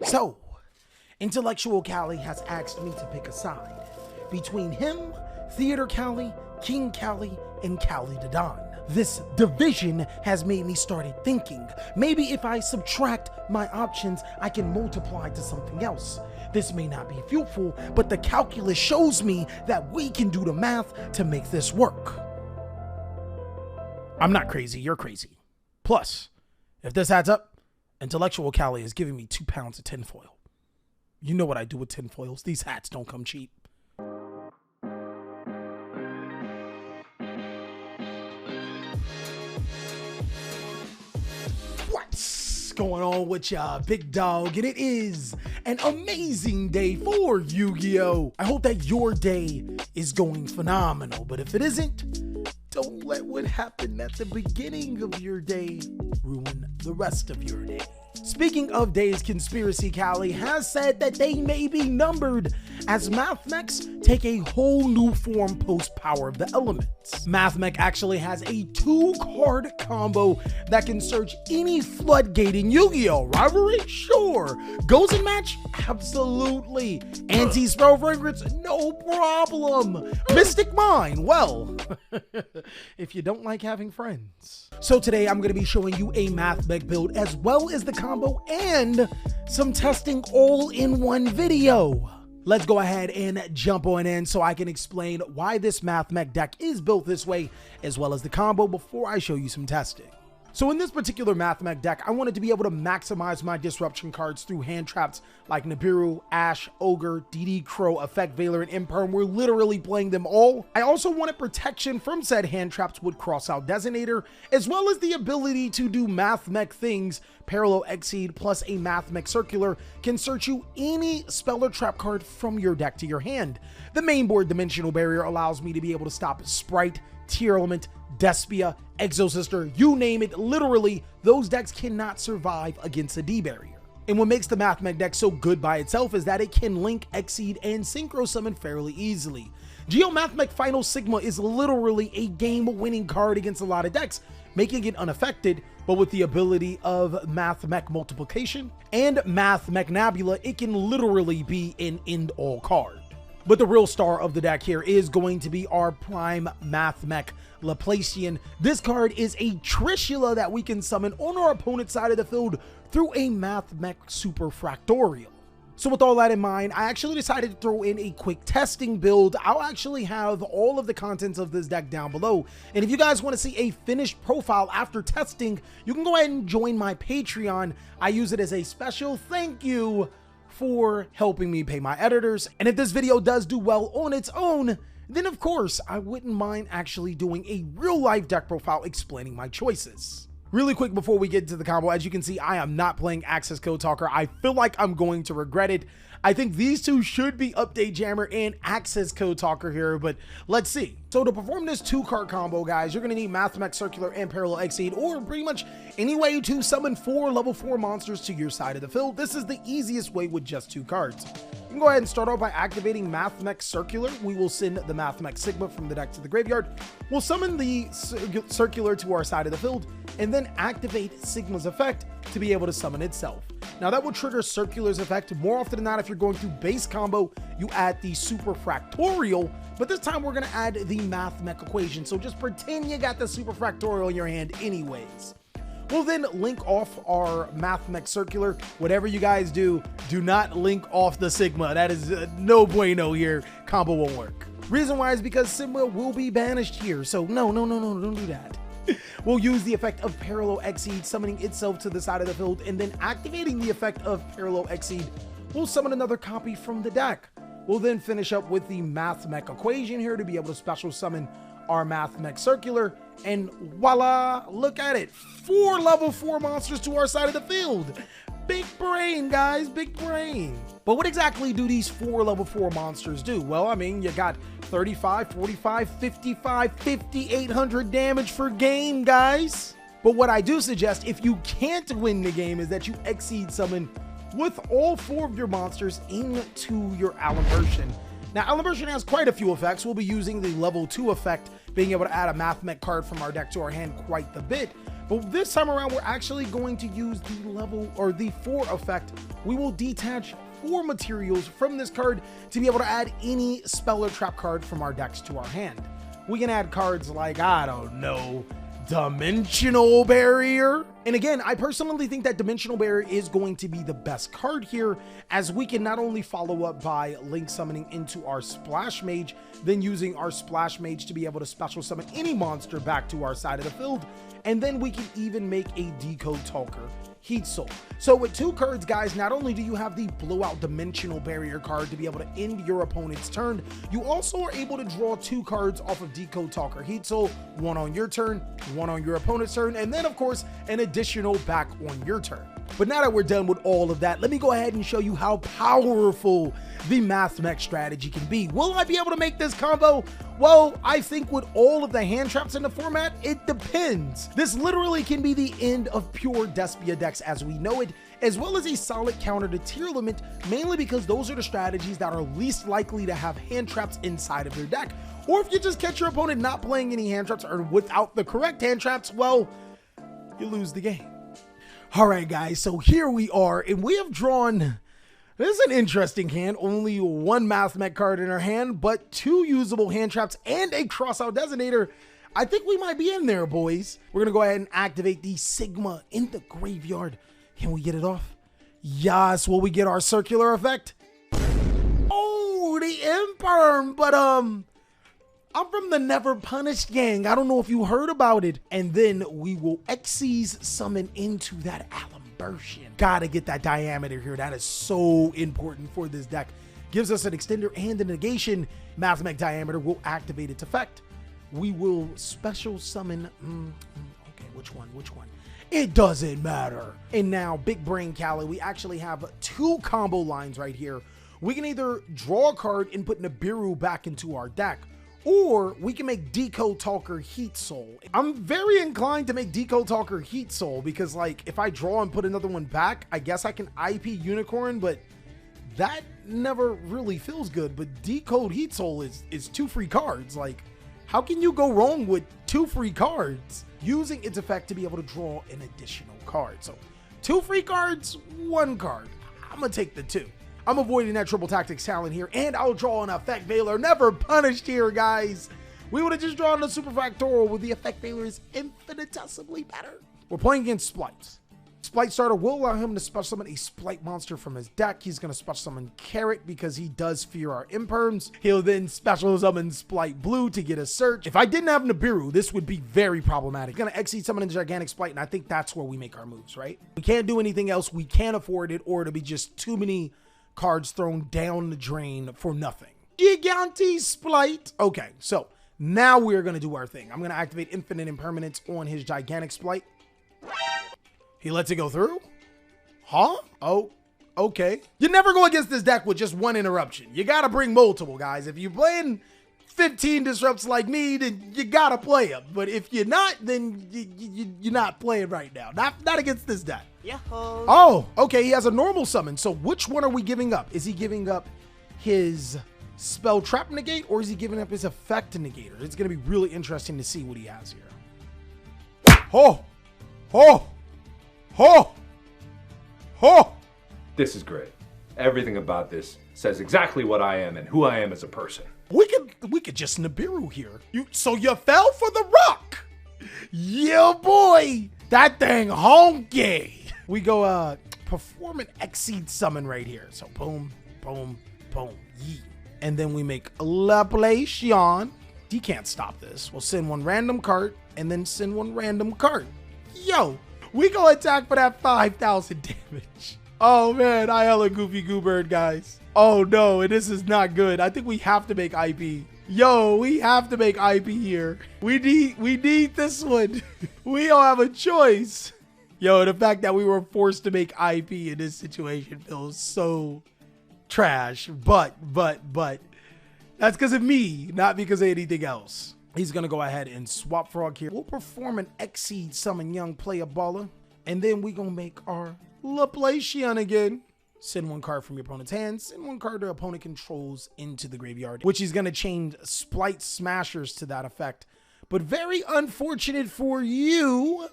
So, Intellectual Cali has asked me to pick a side between him, Theater Cali, King Cali, and Cali the Don. This division has made me started thinking, maybe if I subtract my options, I can multiply to something else. This may not be fruitful, but the calculus shows me that we can do the math to make this work. I'm not crazy, you're crazy. Plus, if this adds up, Intellectual Cali is giving me 2 pounds of tinfoil. You know what I do with tinfoils. These hats don't come cheap. What's going on with ya, big dog? And it is an amazing day for Yu-Gi-Oh! I hope that your day is going phenomenal, but if it isn't, don't let what happened at the beginning of your day ruin the rest of your day. Speaking of days, Conspiracy Cali has said that they may be numbered as Mathmechs take a whole new form post Power of the Elements. Mathmech actually has a 2-card combo that can search any floodgate in Yu-Gi-Oh! Rivalry? Sure. Goes in match? Absolutely. Anti-spell fragrance? No problem. Mystic Mine? Well, if you don't like having friends. So today I'm going to be showing you a Mathmech build as well as the combo and some testing all in one video. Let's go ahead and jump on in so I can explain why this Mathmech deck is built this way as well as the combo before I show you some testing. So in this particular Mathmech deck, I wanted to be able to maximize my disruption cards through hand traps like Nibiru, Ash, Ogre, DD Crow, Effect, Veiler, and Imperm. We're literally playing them all. I also wanted protection from said hand traps with Crossout Designator, as well as the ability to do Mathmech things. Parallel Exceed plus a Mathmech Circular can search you any spell or trap card from your deck to your hand. The main board Dimensional Barrier allows me to be able to stop Spright, Tearlaments, Despia, Exosister, you name it, literally, those decks cannot survive against a D barrier. And what makes the Mathmech deck so good by itself is that it can link, exceed, and synchro summon fairly easily. Geo Mathmech Final Sigma is literally a game-winning card against a lot of decks, making it unaffected, but with the ability of Mathmech Multiplication and Mathmech Nebula, it can literally be an end-all card. But the real star of the deck here is going to be our Prime Mathmech Laplacian. This card is a Trishula that we can summon on our opponent's side of the field through a Mathmech Super Fractorial. So with all that in mind, I actually decided to throw in a quick testing build. I'll actually have all of the contents of this deck down below. And if you guys want to see a finished profile after testing, you can go ahead and join my Patreon. I use it as a special thank you for helping me pay my editors. And if this video does do well on its own, then of course, I wouldn't mind actually doing a real life deck profile explaining my choices. Really quick before we get into the combo, as you can see, I am not playing Access Code Talker. I feel like I'm going to regret it. I think these two should be Update Jammer and Access Code Talker here, but let's see. So to perform this 2-card combo, guys, you're going to need Mathmech Circular and Parallel Exceed, or pretty much any way to summon 4 level 4 monsters to your side of the field. This is the easiest way with just 2 cards. You can go ahead and start off by activating Mathmech Circular. We will send the Mathmech Sigma from the deck to the graveyard. We'll summon the Circular to our side of the field, and then activate Sigma's effect to be able to summon itself. Now that will trigger Circular's effect. More often than not, if you're going through base combo, you add the Super Fractorial, but this time we're going to add the Mathmech Equation. So just pretend you got the Super Fractorial in your hand anyways. We'll then link off our Mathmech Circular. Whatever you guys do, do not link off the Sigma. That is no bueno here. Combo won't work. Reason why is because Sigma will be banished here. So no, don't do that. We'll use the effect of Parallel Exceed, summoning itself to the side of the field, and then activating the effect of Parallel Exceed. We'll summon another copy from the deck. We'll then finish up with the Mathmech Equation here to be able to special summon our Mathmech Circular, and voila, look at it, 4 level 4 monsters to our side of the field. Big brain, guys, big brain. But what exactly do these 4 level 4 monsters do? Well, I mean, you got 35, 45, 55, 5,800 damage per game, guys. But what I do suggest, if you can't win the game, is that you Exceed summon with all 4 of your monsters into your Allen version. Now, Allen version has quite a few effects. We'll be using the level 2 effect, being able to add a Mathmech card from our deck to our hand quite a bit. But this time around, we're actually going to use the level or the 4 effect. We will detach 4 materials from this card to be able to add any spell or trap card from our decks to our hand. We can add cards like, I don't know, Dimensional Barrier. And again, I personally think that Dimensional Barrier is going to be the best card here, as we can not only follow up by link summoning into our Splash Mage, then using our Splash Mage to be able to special summon any monster back to our side of the field, and then we can even make a Decode Talker Heat Soul. So with 2 cards, guys, not only do you have the Blowout Dimensional Barrier card to be able to end your opponent's turn, you also are able to draw 2 cards off of Decode Talker Heat Soul, 1 on your turn, 1 on your opponent's turn, and then of course an additional back on your turn. But now that we're done with all of that, let me go ahead and show you how powerful the Mathmech strategy can be. Will I be able to make this combo? Well, I think with all of the hand traps in the format, it depends. This literally can be the end of pure Despia decks as we know it, as well as a solid counter to Tearlaments, mainly because those are the strategies that are least likely to have hand traps inside of their deck. Or if you just catch your opponent not playing any hand traps or without the correct hand traps, well, you lose the game. All right, guys, so here we are, and we have drawn, this is an interesting hand, only 1 Mathmech card in our hand, but 2 usable hand traps and a crossout designator. I think we might be in there, boys. We're gonna go ahead and activate the Sigma in the graveyard. Can we get it off? Yes, will we get our circular effect? Oh, the Imperm, but I'm from the Never Punished gang. I don't know if you heard about it. And then we will Xyz summon into that Alimbertian. Gotta get that diameter here. That is so important for this deck. Gives us an extender and a negation. Mathmech diameter will activate its effect. We will special summon, okay, which one? It doesn't matter. And now, Big Brain Cali, we actually have 2 combo lines right here. We can either draw a card and put Nibiru back into our deck, or we can make Decode Talker Heat Soul. I'm very inclined to make Decode Talker Heat Soul because, like, if I draw and put another one back, I guess I can IP Unicorn, but that never really feels good. But Decode Heat Soul is 2 free cards. Like, how can you go wrong with 2 free cards? Using its effect to be able to draw an additional card. So 2 free cards, 1 card. I'm gonna take the 2. I'm avoiding that triple tactics talent here, and I'll draw an effect Veiler. Never punished here, guys. We would have just drawn a super factorial with the effect Veiler is infinitesimally better. We're playing against Spright. Spright starter will allow him to special summon a Spright monster from his deck. He's going to special summon Carrot because he does fear our Imperms. He'll then special summon Spright Blue to get a search. If I didn't have Nibiru, this would be very problematic. Going to Xyz summon a Gigantic Spright, and I think that's where we make our moves, right? We can't do anything else. We can't afford it, or it'll be just too many cards thrown down the drain for nothing. Gigantic Spright. Okay, so now we're going to do our thing. I'm going to activate Infinite Impermanence on his Gigantic Spright. He lets it go through? Huh? Oh, okay. You never go against this deck with just 1 interruption. You got to bring multiple, guys. If you're playing 15 disrupts like me, then you got to play them. But if you're not, then you're not playing right now. Not against this deck. Yahoo. Oh, okay. He has a normal summon. So which one are we giving up? Is he giving up his spell trap negate, or is he giving up his effect negator? It's going to be really interesting to see what he has here. Oh, oh. Oh! Oh! This is great. Everything about this says exactly what I am and who I am as a person. We could just Nibiru here. So you fell for the rock. Yeah, boy. That thing honky. We go perform an Xyz summon right here. So boom, boom, boom, yee. And then we make Laplacian. He can't stop this. We'll send 1 random card and then send 1 random card. Yo. We go attack for that 5,000 damage. Oh man, I hella goofy goobird, guys. Oh no, and this is not good. I think we have to make IP. Yo, we have to make IP here. We need this one. We don't have a choice. Yo, the fact that we were forced to make IP in this situation feels so trash. But that's because of me, not because of anything else. He's going to go ahead and swap Frog here. We'll perform an Xyz summon Young Player Baller. And then we're going to make our Laplacian again. Send 1 card from your opponent's hand. Send 1 card the opponent controls into the graveyard, which is going to change Spright Smashers to that effect. But very unfortunate for you,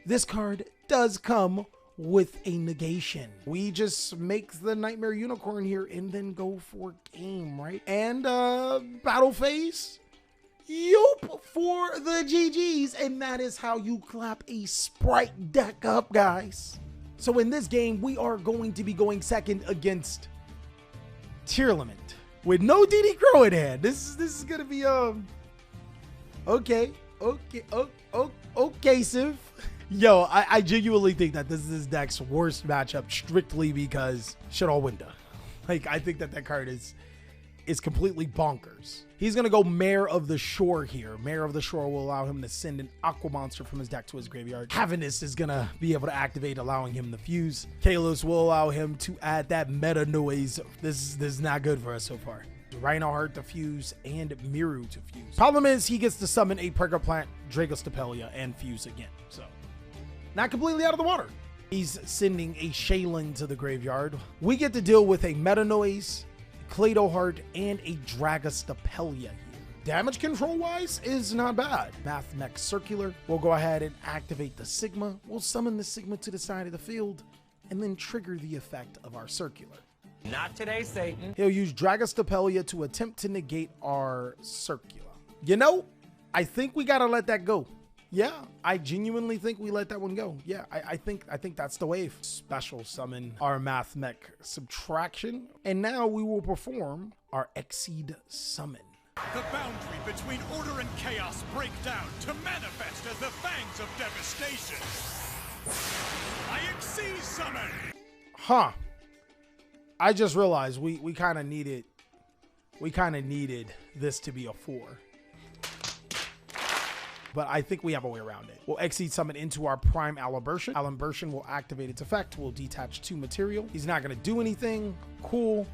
this card does come with a negation. We just make the Nightmare Unicorn here and then go for game, right? And battle phase. Yup, for the GGs. And that is how you clap a Spright deck up, guys. So in this game, we are going to be going second against Tearlaments with no DD Crow in hand. This is gonna be okay, Civ. Yo, I genuinely think that this is this deck's worst matchup strictly because Shadow Window. Like, I think that card is completely bonkers. He's gonna go Mare of the Shore here. Mare of the Shore will allow him to send an Aqua Monster from his deck to his graveyard. Cavernous is gonna be able to activate, allowing him to fuse. Kalos will allow him to add that meta noise. This is not good for us so far. Rhinoheart to fuse and Miru to fuse. Problem is, he gets to summon a Plant, Dragostapelia, and fuse again. So, not completely out of the water. He's sending a Shaylin to the graveyard. We get to deal with a Meta Noise, Cladoheart, and a Dragostapelia here. Damage control wise is not bad. Mathmech Circular. We'll go ahead and activate the Sigma. We'll summon the Sigma to the side of the field and then trigger the effect of our Circular. Not today, Satan. He'll use Dragostapelia to attempt to negate our Circular. You know, I think we gotta let that go. Yeah, I genuinely think we let that one go. Yeah, I think that's the wave. Special summon our Mathmech Subtraction, and now we will perform our Exceed Summon. The boundary between order and chaos break down to manifest as the fangs of devastation. I Exceed Summon. Huh. I just realized we kind of needed this to be a 4. But I think we have a way around it. We'll Exceed Summon into our Prime Alimbertion. Alimbertion will activate its effect. We'll detach 2 material. He's not going to do anything. Cool.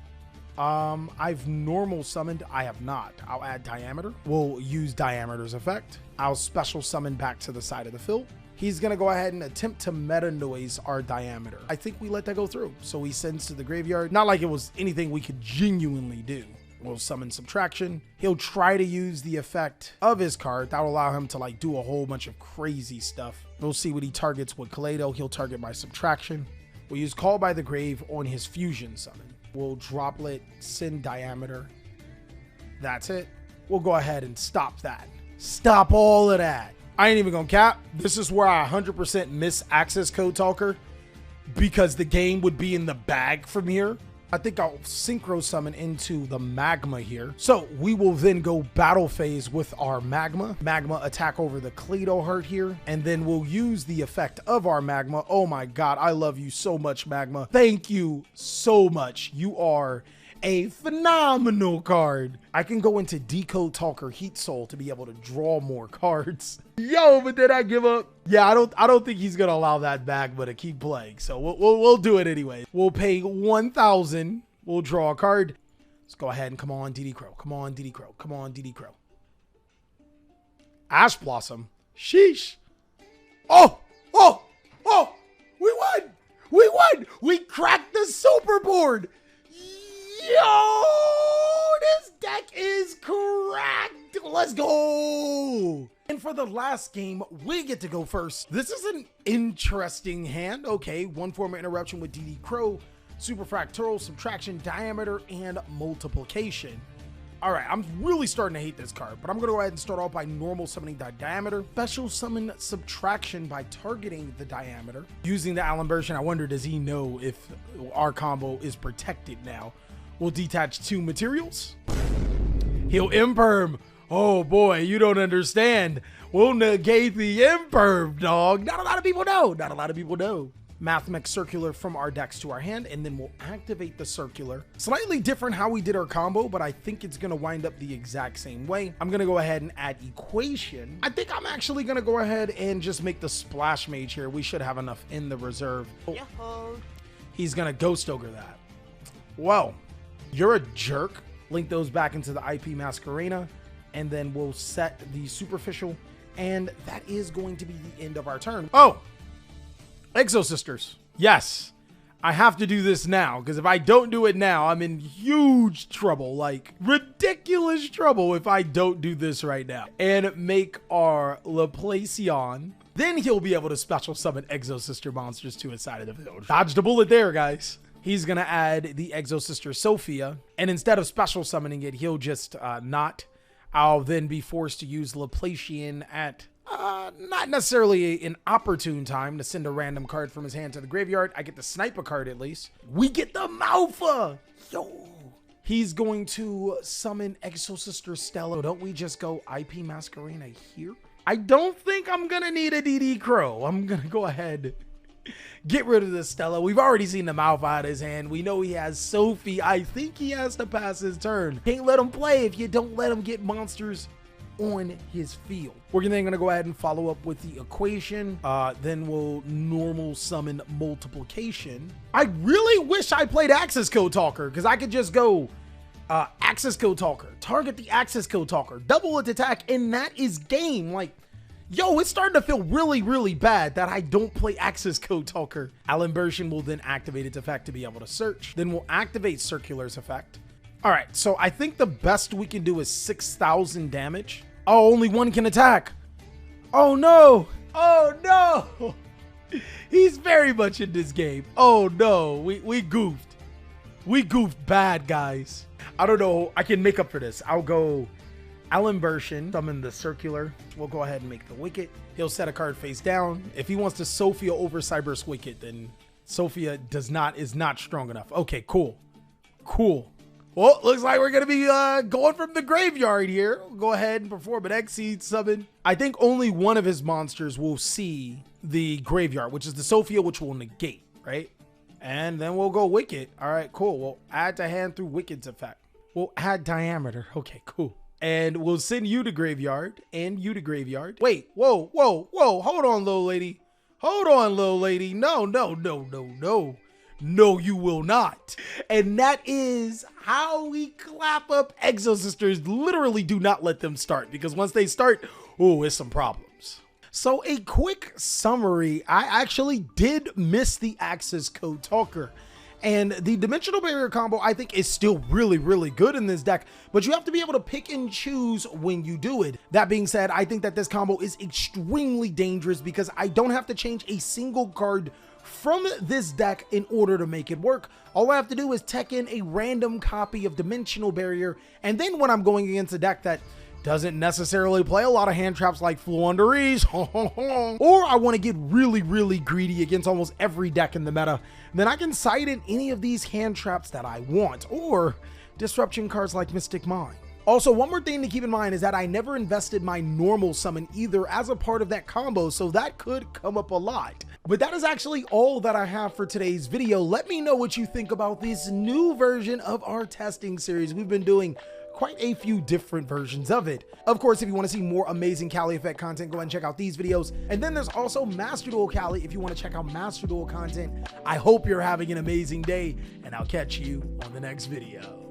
I've normal summoned. I have not. I'll add Diameter. We'll use Diameter's effect. I'll special summon back to the side of the field. He's going to go ahead and attempt to Meta Noise our Diameter. I think we let that go through. So he sends to the graveyard. Not like it was anything we could genuinely do. We'll summon Subtraction. He'll try to use the effect of his card. That'll allow him to like do a whole bunch of crazy stuff. We'll see what he targets with Kalado. He'll target my Subtraction. We'll use Call by the Grave on his Fusion summon. We'll Droplet, send Diameter. That's it. We'll go ahead and stop that. Stop all of that. I ain't even gonna cap. This is where I 100% miss Access Code Talker because the game would be in the bag from here. I think I'll Synchro Summon into the Magma here. So we will then go battle phase with our Magma. Magma attack over the Cladoheart here. And then we'll use the effect of our Magma. Oh my God, I love you so much, Magma. Thank you so much. You are a phenomenal card. I can go into Decode Talker Heat Soul to be able to draw more cards. Yo, but did I give up? Yeah, I don't think he's gonna allow that back, but to keep playing. So we'll do it anyway. We'll pay 1,000. We'll draw a card. Let's go ahead and come on, DD Crow. Come on, DD Crow. Come on, DD Crow. Ash Blossom. Sheesh. Oh, we won. We won. We cracked the super board. Yo, this deck is cracked. Let's go. And for the last game, we get to go first. This is an interesting hand. Okay, 1 form of interruption with DD Crow, Superfractal, Subtraction, Diameter, and Multiplication. All right, I'm really starting to hate this card, but I'm going to go ahead and start off by normal summoning the Diameter. Special summon Subtraction by targeting the Diameter. Using the Alimbertion, I wonder, does he know if our combo is protected now? We'll detach 2 materials. He'll Imperm. Oh boy, you don't understand. We'll negate the Imperm, dog. Not a lot of people know. Not a lot of people know. Mathmech Circular from our decks to our hand, and then we'll activate the Circular. Slightly different how we did our combo, but I think it's going to wind up the exact same way. I'm going to go ahead and add Equation. I think I'm actually going to go ahead and just make the Splash Mage here. We should have enough in the reserve. Yahoo. He's going to Ghost Ogre that. Well, you're a jerk. Link those back into the IP Masquerena, and then we'll set the Superficial, and that is going to be the end of our turn. Oh, Exo Sisters. Yes, I have to do this now, because if I don't do it now, I'm in huge trouble, like ridiculous trouble if I don't do this right now. And make our Laplacion then he'll be able to special summon Exosister monsters to his side of the field. Dodged a bullet there, guys. He's going to add the Exosister Sophia, and instead of special summoning it, he'll just not. I'll then be forced to use Laplacian at not necessarily an opportune time to send a random card from his hand to the graveyard. I get to snipe a card at least. We get the Malfa! Yo! He's going to summon Exosister Stella. Don't we just go IP Masquerena here? I don't think I'm going to need a DD Crow. I'm going to go ahead, get rid of the Stella. We've already seen the Malfa out of his hand. We know he has Sophie. I think he has to pass his turn. Can't let him play if you don't let him get monsters on his field. We're then going to go ahead and follow up with the equation. Then we'll normal summon multiplication. I really wish I played Axis Code Talker because I could just go Axis Code Talker, target the Axis Code Talker, double its attack, and that is game. Like, yo, it's starting to feel really, really bad that I don't play Axis Code Talker. Alimbertion will then activate its effect to be able to search. Then we'll activate Circular's effect. All right, so I think the best we can do is 6,000 damage. Oh, only one can attack. Oh no, oh no. He's very much in this game. Oh no, we goofed. We goofed bad, guys. I don't know, I can make up for this. I'll go Alimbertion, summon the Circular. We'll go ahead and make the Wicket. He'll set a card face down. If he wants to Sophia over Cyber's Wicket, then Sophia is not strong enough. Okay, cool. Cool. Well, looks like we're going to be going from the graveyard here. We'll go ahead and perform an Xseed summon. I think only one of his monsters will see the graveyard, which is the Sophia, which will negate, right? And then we'll go Wicket. All right, cool. We'll add to hand through Wicket's effect. We'll add Diameter. Okay, cool. And we'll send you to graveyard and you to graveyard. Wait, whoa, whoa, whoa. Hold on, little lady. Hold on, little lady. No, no, no, no, no. No, you will not. And that is how we clap up Exosisters. Literally do not let them start, because once they start, oh, it's some problems. So a quick summary, I actually did miss the Axis Code Talker. And the Dimensional Barrier combo, I think, is still really, really good in this deck, but you have to be able to pick and choose when you do it. That being said, I think that this combo is extremely dangerous because I don't have to change a single card from this deck in order to make it work. All I have to do is tech in a random copy of Dimensional Barrier, and then when I'm going against a deck that doesn't necessarily play a lot of hand traps like Fluunderies, or I want to get really, really greedy against almost every deck in the meta, then I can side in any of these hand traps that I want, or disruption cards like Mystic Mind. Also, one more thing to keep in mind is that I never invested my normal summon either as a part of that combo, so that could come up a lot. But that is actually all that I have for today's video. Let me know what you think about this new version of our testing series. We've been doing quite a few different versions of it. Of course, if you want to see more amazing TheCaliEffect content, go ahead and check out these videos. And then there's also Master Duel Cali if you want to check out Master Duel content. I hope you're having an amazing day, and I'll catch you on the next video.